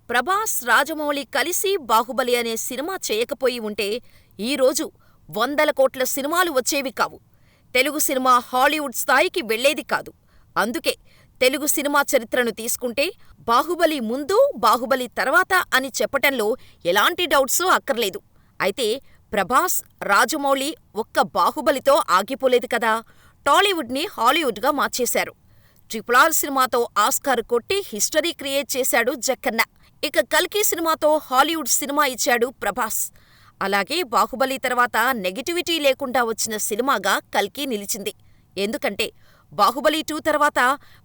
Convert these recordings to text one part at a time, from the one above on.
ప్రభాస్, రాజమౌళి కలిసి 'బాహుబలి' అనే సినిమా చేయకపోయి ఉంటే ఈరోజు వందల కోట్ల సినిమాలు వచ్చేవి కావు. తెలుగు సినిమా హాలీవుడ్ స్థాయికి వెళ్ళేది కాదు. అందుకే తెలుగు సినిమా చరిత్రను తీసుకుంటే 'బాహుబలి' ముందు, 'బాహుబలి' తర్వాత అని చెప్పటంలో ఎలాంటి డౌట్సు అక్కర్లేదు. అయితే ప్రభాస్, రాజమౌళి ఒక్క 'బాహుబలి'తో ఆగిపోలేదు కదా, టాలీవుడ్ని హాలీవుడ్గా మార్చేశారు. 'RRR' సినిమాతో ఆస్కార్ కొట్టి హిస్టరీ క్రియేట్ చేశాడు జక్కన్న. ఇక 'కల్కి' సినిమాతో హాలీవుడ్ సినిమా ఇచ్చాడు ప్రభాస్. అలాగే 'బాహుబలి' తర్వాత నెగటివిటీ లేకుండా వచ్చిన సినిమాగా 'కల్కి' నిలిచింది. ఎందుకంటే 'బాహుబలి 2' తర్వాత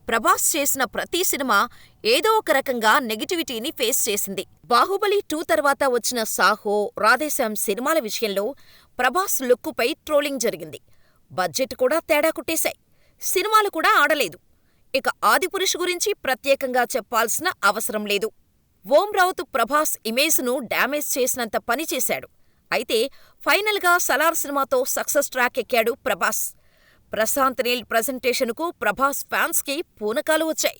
ప్రభాస్ చేసిన ప్రతి సినిమా ఏదో ఒక రకంగా నెగటివిటీని ఫేస్ చేసింది. 'బాహుబలి 2' తర్వాత వచ్చిన 'సాహో', 'రాధేశ్యామ్' సినిమాల విషయంలో ప్రభాస్ లుక్కుపై ట్రోలింగ్ జరిగింది. బడ్జెట్ కూడా తేడా కొట్టేశాయి. సినిమాలు కూడా ఆడలేదు. ఇక 'ఆదిపురుష్' గురించి ప్రత్యేకంగా చెప్పాల్సిన అవసరం లేదు. ఓం రౌత్ ప్రభాస్ ఇమేజ్ను డ్యామేజ్ చేసినంత పని చేశాడు. అయితే ఫైనల్గా 'సలార్' సినిమాతో సక్సెస్ ట్రాక్ ఎక్కాడు ప్రభాస్. ప్రశాంత్ నీల్ ప్రెజెంటేషన్కు ప్రభాస్ ఫ్యాన్స్కి పూనకాలు వచ్చాయి.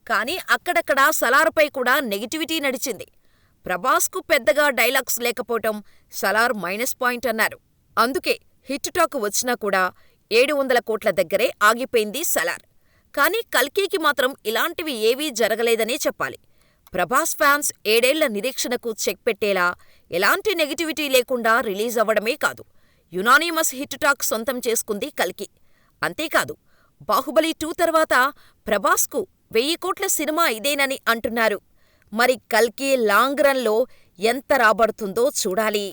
కానీ అక్కడక్కడా 'సలార్'పై కూడా నెగిటివిటీ నడిచింది. ప్రభాస్కు పెద్దగా డైలాగ్స్ లేకపోవటం 'సలార్' మైనస్ పాయింట్ అన్నారు. అందుకే హిట్ టాక్ వచ్చినా కూడా 700 కోట్ల దగ్గరే ఆగిపోయింది 'సలార్'. కానీ 'కల్కి'కి మాత్రం ఇలాంటివి ఏవీ జరగలేదనే చెప్పాలి. ప్రభాస్ ఫ్యాన్స్ 7 ఏళ్ల నిరీక్షణకు చెక్ పెట్టేలా ఎలాంటి నెగటివిటీ లేకుండా రిలీజ్ అవ్వడమే కాదు, యునానిమస్ హిట్ టాక్ సొంతం చేసుకుంది 'కల్కి'. అంతేకాదు 'బాహుబలి 2' తర్వాత ప్రభాస్కు 1000 కోట్ల సినిమా ఇదేనని అంటున్నారు. మరి 'కల్కి' లాంగ్ రన్లో ఎంత రాబడుతుందో చూడాలి.